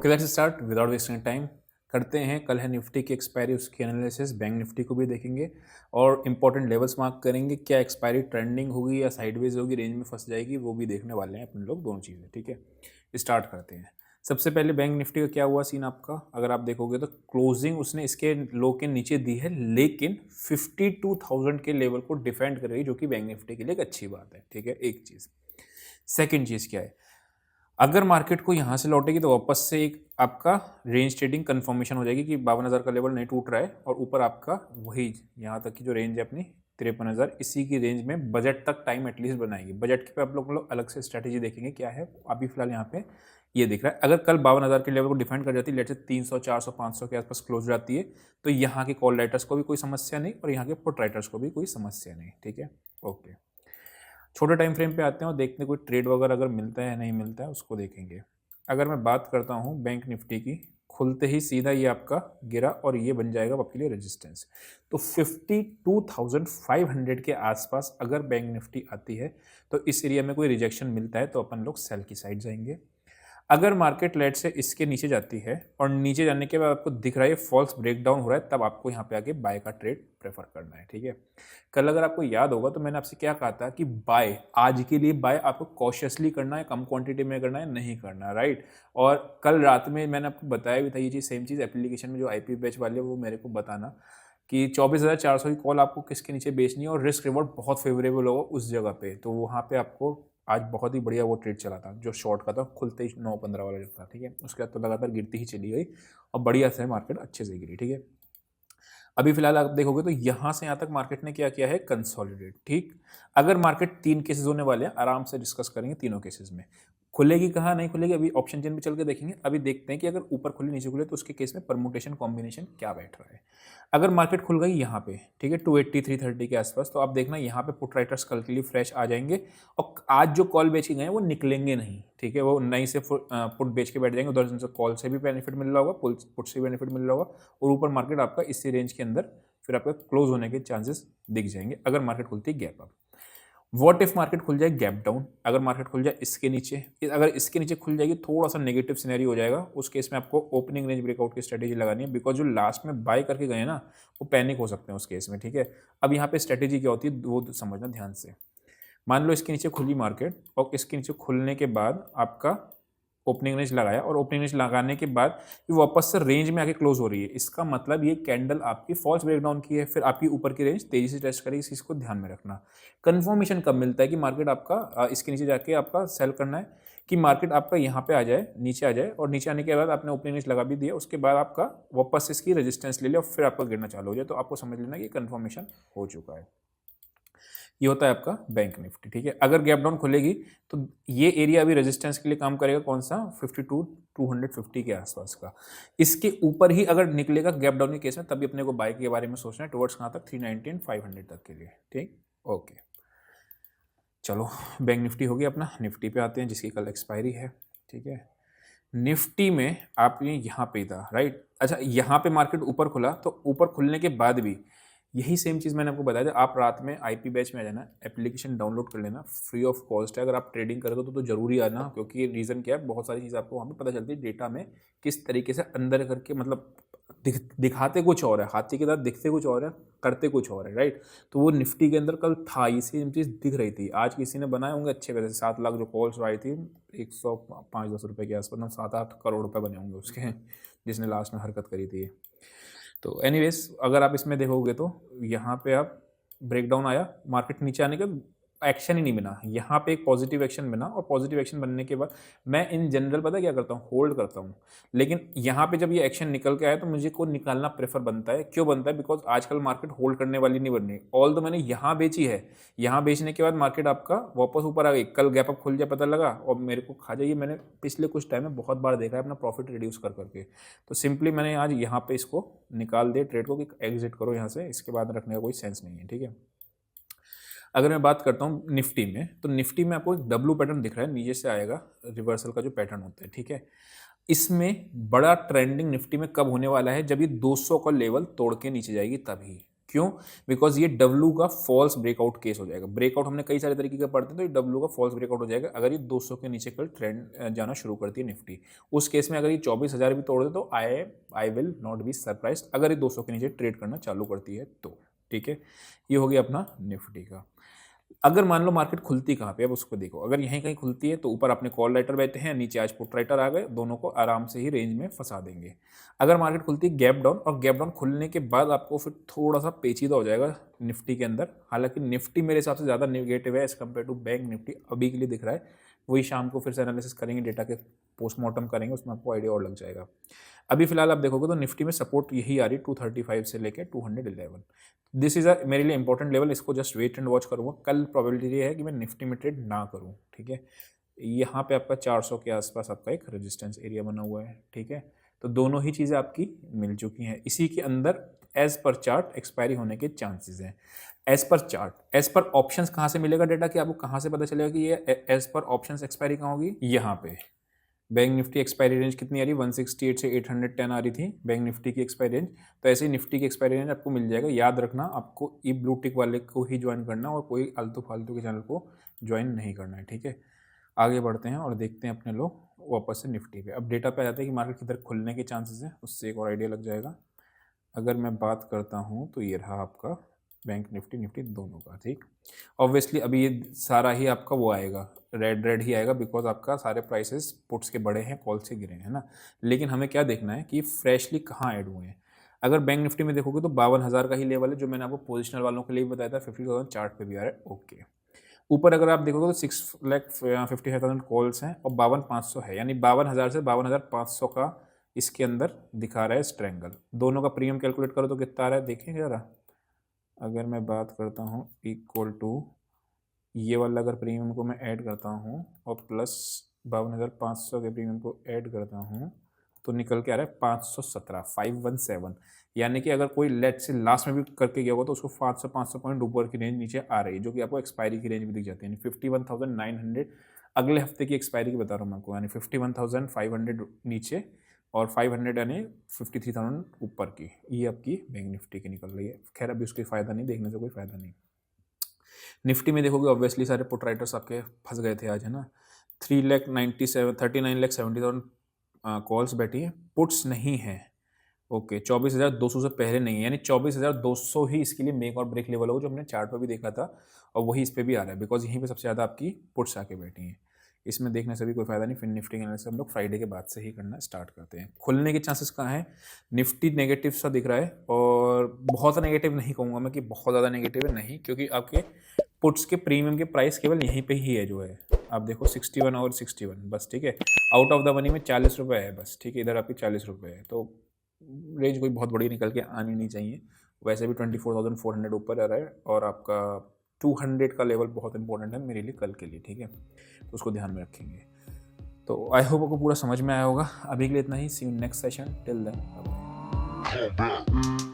Okay, let's start without wasting time. करते हैं, कल है निफ्टी की एक्सपायरी, उसकी एनालिसिस, बैंक निफ्टी को भी देखेंगे और इंपॉर्टेंट लेवल्स मार्क करेंगे। क्या एक्सपायरी ट्रेंडिंग होगी या साइडवेज होगी, रेंज में फंस जाएगी, वो भी देखने वाले हैं अपन लोग, दोनों चीज़ें। ठीक है, स्टार्ट करते हैं। सबसे पहले बैंक निफ्टी का क्या हुआ सीन आपका, अगर आप देखोगे तो क्लोजिंग उसने इसके लो के नीचे दी है, लेकिन 52,000 के लेवल को डिफेंड कर रही है, जो कि बैंक निफ्टी के लिए एक अच्छी बात है। ठीक है, एक चीज़। सेकेंड चीज़ क्या है, अगर मार्केट को यहाँ से लौटेगी तो वापस से एक आपका रेंज ट्रेडिंग कंफर्मेशन हो जाएगी कि 52,000 का लेवल नहीं टूट रहा है, और ऊपर आपका वही यहाँ तक की जो रेंज है अपनी 53,000, इसी की रेंज में बजट तक टाइम एटलीस्ट बनाएगी। बजट के पे आप लोग अलग से स्ट्रैटेजी देखेंगे क्या है। अभी फिलहाल यहाँ पे ये दिख रहा है, अगर कल 52,000 के लेवल को डिफेंड कर जाती है, लेट से 300, 400, 500 के आसपास क्लोज जाती है, तो यहाँ के कॉल राइटर्स को भी कोई समस्या नहीं और यहाँ के पुट राइटर्स को भी कोई समस्या नहीं। ठीक है, ओके। छोटे टाइम फ्रेम पे आते हैं और देखते हैं कोई ट्रेड वगैरह अगर मिलता है या नहीं मिलता है, उसको देखेंगे। अगर मैं बात करता हूँ बैंक निफ्टी की, खुलते ही सीधा ये आपका गिरा और ये बन जाएगा आपके लिए रेजिस्टेंस। तो 52,500 के आसपास अगर बैंक निफ्टी आती है तो इस एरिया में कोई रिजेक्शन मिलता है तो अपन लोग सेल की साइड जाएंगे। अगर मार्केट लेट से इसके नीचे जाती है और नीचे जाने के बाद आपको दिख रहा है फॉल्स ब्रेकडाउन हो रहा है, तब आपको यहाँ पे आके बाय का ट्रेड प्रेफर करना है। ठीक है, कल अगर आपको याद होगा तो मैंने आपसे क्या कहा था कि बाय, आज के लिए बाय आपको कॉशियसली करना है, कम क्वांटिटी में करना है, नहीं करना, राइट। और कल रात में मैंने आपको बताया भी था ये चीज़, सेम चीज़ एप्लीकेशन में जो आईपी बैच वाले वो मेरे को बताना कि 24,400 की कॉल आपको किसके नीचे बेचनी है और रिस्क रिवॉर्ड बहुत फेवरेबल होगा उस जगह पे। तो वहाँ पे आपको आज बहुत ही बढ़िया वो ट्रेड चला था जो शॉर्ट का था, खुलते ही 9-15 वाला जो था। ठीक है, उसके बाद तो लगातार गिरती ही चली गई और बढ़िया से मार्केट अच्छे से गिरी। ठीक है, अभी फिलहाल आप देखोगे तो यहाँ से यहाँ तक मार्केट ने क्या किया है, कंसोलिडेट। ठीक, अगर मार्केट 3 केसेस होने वाले हैं, आराम से डिस्कस करेंगे तीनों केसेस में। खुलेगी कहाँ, नहीं खुलेगी, अभी ऑप्शन चेन पे चल के देखेंगे। अभी देखते हैं कि अगर ऊपर खुले नीचे खुले तो उसके केस में परमुटेशन कॉम्बिनेशन क्या बैठ रहा है। अगर मार्केट खुल गई यहाँ पे, ठीक है, 280 330 के आसपास, तो आप देखना यहाँ पे पुट राइटर्स कल के लिए फ्रेश आ जाएंगे और आज जो कॉल बेच के गए हैं वो निकलेंगे नहीं। ठीक है, वो नई से पुट बेच के बैठ जाएंगे, उधर से कॉल से भी बेनिफिट मिल रहा होगा, पुट से भी बेनिफिट मिल रहा होगा, और ऊपर मार्केट आपका इसी रेंज के अंदर फिर आपका क्लोज होने के चांसेस दिख जाएंगे अगर मार्केट खुलती है gap up. What if market खुल जाए गैप डाउन, अगर मार्केट खुल जाए इसके नीचे, अगर इसके नीचे खुल जाएगी थोड़ा सा नेगेटिव सिनेरियो हो जाएगा। उस केस में आपको ओपनिंग रेंज ब्रेकआउट की स्ट्रेटेजी लगानी है, बिकॉज जो लास्ट में बाय करके गए ना वो पैनिक हो सकते हैं उस केस में। ठीक है, अब यहाँ पे स्ट्रेटेजी क्या होती है वो समझना ध्यान से। मान लो इसके नीचे खुली मार्केट और इसके नीचे खुलने के बाद आपका ओपनिंग रेंज लगाया और ओपनिंग रेंज लगाने के बाद ये वापस से रेंज में आके क्लोज हो रही है, इसका मतलब ये कैंडल आपकी फॉल्स ब्रेकडाउन की है, फिर आपकी ऊपर की रेंज तेजी से टेस्ट करेगी। इस चीज़ को ध्यान में रखना। कंफर्मेशन कब मिलता है कि मार्केट आपका इसके नीचे जाके आपका सेल करना है, कि मार्केट आपका यहाँ पे आ जाए, नीचे आ जाए, और नीचे आने के बाद आपने ओपनिंग रेंज लगा भी दिया, उसके बाद आपका वापस इसकी रेजिस्टेंस ले लिया और फिर आपका गिरना चालू हो जाए, तो आपको समझ लेना कि कंफर्मेशन हो चुका है। ये होता है आपका बैंक निफ्टी। ठीक है, अगर गैप डाउन खुलेगी तो ये एरिया अभी रेजिस्टेंस के लिए काम करेगा, कौन सा, 52,250 के आसपास का। इसके ऊपर ही अगर निकलेगा गैप डाउन के केस में, तभी अपने को बाय के बारे में सोचना है, टुवर्ड्स कहाँ तक, 390 तक के लिए। ठीक, ओके, चलो बैंक निफ्टी हो गया अपना। निफ्टी पे आते हैं जिसकी कल एक्सपायरी है। ठीक है, निफ्टी में आप ये यहाँ पे था, राइट। अच्छा, यहाँ पे मार्केट ऊपर खुला तो ऊपर खुलने के बाद भी यही सेम चीज़ मैंने आपको बताया था, आप रात में आईपी बैच में आ जाना, एप्लीकेशन डाउनलोड कर लेना, फ्री ऑफ कॉस्ट है। अगर आप ट्रेडिंग करोगे तो जरूरी आना, क्योंकि रीज़न क्या है, बहुत सारी चीज़ आपको वहाँ पे पता चलती है डेटा में, किस तरीके से अंदर करके, मतलब दिखाते कुछ और है, हाथी के साथ दिखते कुछ और है, करते कुछ और है, राइट। तो वो निफ्टी के अंदर कल था, ये सेम चीज़ दिख रही थी। आज किसी ने बनाए होंगे अच्छे पैसे, 7 लाख जो कॉल्स आई थी, 105-10 रुपये के आसपास, 7-8 करोड़ रुपये बने होंगे उसके, जिसने लास्ट में हरकत करी थी। तो एनीवेज, अगर आप इसमें देखोगे तो यहाँ पे आप ब्रेकडाउन आया, मार्केट नीचे आने के एक्शन ही नहीं बना, यहाँ पे एक पॉजिटिव एक्शन बना, और पॉजिटिव एक्शन बनने के बाद मैं इन जनरल पता क्या करता हूँ, होल्ड करता हूँ। लेकिन यहाँ पे जब ये एक्शन निकल के आया तो मुझे को निकालना प्रेफर बनता है। क्यों बनता है, बिकॉज आजकल मार्केट होल्ड करने वाली नहीं बन रही। ऑल तो मैंने यहाँ बेची है, यहाँ बेचने के बाद मार्केट आपका वापस ऊपर आ गई, कल गैप अप खुल जाए पता लगा और मेरे को खा जाइए। मैंने पिछले कुछ टाइम में बहुत बार देखा है अपना प्रॉफिट रिड्यूस कर करके। तो सिंपली मैंने आज यहाँ पे इसको निकाल दे ट्रेड को कि एग्जिट करो यहाँ से, इसके बाद रखने का कोई सेंस नहीं है। ठीक है, अगर मैं बात करता हूँ निफ्टी में, तो निफ्टी में आपको एक डब्लू पैटर्न दिख रहा है, नीचे से आएगा रिवर्सल का जो पैटर्न होता है। ठीक है, इसमें बड़ा ट्रेंडिंग निफ्टी में कब होने वाला है, जब ये 200 का लेवल तोड़ के नीचे जाएगी तभी। क्यों? बिकॉज ये डब्लू का फॉल्स ब्रेकआउट केस हो जाएगा। ब्रेकआउट हमने कई सारे तरीके का पढ़ते हैं, तो ये डब्लू का फॉल्स ब्रेकआउट हो जाएगा अगर ये 200 के नीचे कल ट्रेंड जाना शुरू करती है निफ्टी। उस केस में अगर ये 24,000 भी तोड़ दे तो I will not be surprise अगर ये 200 के नीचे ट्रेड करना चालू करती है तो। ठीक है, ये हो गया अपना निफ्टी का। अगर मान लो मार्केट खुलती कहाँ पे, अब उसको देखो। अगर यहीं कहीं खुलती है तो ऊपर अपने कॉल राइटर बैठे हैं, नीचे आज पुट राइटर आ गए, दोनों को आराम से ही रेंज में फंसा देंगे। अगर मार्केट खुलती है गैप डाउन, और गैप डाउन खुलने के बाद आपको फिर थोड़ा सा पेचीदा हो जाएगा निफ्टी के अंदर। हालांकि निफ्टी मेरे हिसाब से ज़्यादा नेगेटिव है as compare to Bank Nifty अभी के लिए दिख रहा है। वही शाम को फिर से एनालिसिस करेंगे, डेटा के पोस्टमार्टम करेंगे, उसमें आपको आइडिया और लग जाएगा। अभी फिलहाल आप देखोगे तो निफ्टी में सपोर्ट यही आ रही है 235 से लेकर 211। दिस इज मेरे लिए इंपॉर्टेंट लेवल, इसको जस्ट वेट एंड वॉच करूँगा। कल प्रोबेबिलिटी ये है कि मैं निफ्टी में ट्रेड ना करूँ। ठीक है, यहाँ पे आपका 400 के आसपास आपका एक रेजिस्टेंस एरिया बना हुआ है। ठीक है, तो दोनों ही चीज़ें आपकी मिल चुकी हैं। इसी के अंदर एज पर चार्ट एक्सपायरी होने के चांसेस हैं। As per chart, as per options कहाँ से मिलेगा डेटा, कि आपको कहाँ से पता चलेगा कि ये एज पर ऑप्शंस एक्सपायरी कहाँ होगी? यहाँ पे बैंक निफ्टी एक्सपायरी रेंज कितनी आ रही है? 168 से 810 आ रही थी बैंक निफ्टी की एक्सपायरी रेंज। तो ऐसे ही निफ्टी की एक्सपायरी रेंज आपको मिल जाएगा। याद रखना, आपको ई ब्लू टिक वाले को ही ज्वाइन करना और कोई आलतू फालतू के चैनल को ज्वाइन नहीं करना है। ठीक है, आगे बढ़ते हैं और देखते हैं अपने लोग वापस से निफ्टी पे। अब डेटा पे आ जाते हैं कि मार्केट किधर खुलने के चांसेस हैं, उससे एक और आइडिया लग जाएगा। अगर मैं बात करता हूँ तो ये रहा आपका बैंक निफ्टी दोनों का। ठीक, ऑब्वियसली अभी ये सारा ही आपका वो आएगा, रेड ही आएगा, बिकॉज आपका सारे प्राइसेस पुट्स के बड़े हैं, कॉल से गिरे हैं ना। लेकिन हमें क्या देखना है कि फ्रेशली कहाँ ऐड हुए हैं। अगर बैंक निफ्टी में देखोगे तो 52,000 का ही लेवल है, जो मैंने आपको पोजिशनल वालों के लिए बताया था। 50,000 चार्ट पे भी आ रहा है। ओके, ऊपर अगर आप देखोगे तो 6,55,000 कॉल्स हैं और 52,500 है, यानी 52,000 से 52,500 का इसके अंदर दिखा रहा है स्ट्रेंगल। दोनों का प्रीमियम कैलकुलेट करो तो कितना आ रहा है, देखें जरा। अगर मैं बात करता हूँ इक्वल टू ये वाला, अगर प्रीमियम को मैं ऐड करता हूँ और प्लस 52,500 के प्रीमियम को ऐड करता हूँ तो निकल के आ रहा है 517, 517। यानी कि अगर कोई लेट से लास्ट में भी करके गया होगा तो उसको 500 पॉइंट ऊपर की रेंज नीचे आ रही है, जो कि आपको एक्सपायरी की रेंज भी दिख जाती है, यानी 51,900 अगले हफ्ते की एक्सपायरी की बता रहा हूँ मैं आपको, यानी 51,500 नीचे और 500 यानी 53,000 ऊपर की। ये आपकी बैंक निफ्टी की निकल रही है। खैर अभी उसकी फ़ायदा नहीं, देखने से कोई फ़ायदा नहीं। निफ्टी में देखोगे ऑब्वियसली सारे पुट राइटर्स आपके फंस गए थे आज, है ना। 39,70,000 कॉल्स बैठी हैं, पुट्स नहीं है। ओके, 24,200 से पहले नहीं है, यानी 24,200 ही इसके लिए मेक और ब्रेक लेवल होगा, जो हमने चार्ट पर भी देखा था और वही इस पर भी आ रहा है, बिकॉज यहीं पे सबसे ज़्यादा आपकी पुट्स आके बैठी हैं। इसमें देखने से भी कोई फायदा नहीं। फिर निफ्टी के एनालिसिस हम लोग फ्राइडे के बाद से ही करना स्टार्ट करते हैं। खुलने के चांसेस कहाँ हैं? निफ्टी नेगेटिव सा दिख रहा है, और बहुत नेगेटिव नहीं कहूँगा मैं कि बहुत ज़्यादा नेगेटिव है, नहीं, क्योंकि आपके पुट्स के प्रीमियम के प्राइस केवल यहीं पे ही है, जो है आप देखो 61 और 61 बस। ठीक है, आउट ऑफ द मनी में 40 रुपये है बस। ठीक है, इधर आपकी 40 रुपये है, तो रेंज कोई बहुत बड़ी निकल के आनी नहीं चाहिए। वैसे भी 24,400 ऊपर आ रहा है, और आपका 200 का लेवल बहुत इंपॉर्टेंट है मेरे लिए कल के लिए। ठीक है, तो उसको ध्यान में रखेंगे। तो आई होप आपको पूरा समझ में आया होगा। अभी के लिए इतना ही। See you next session, till then bye.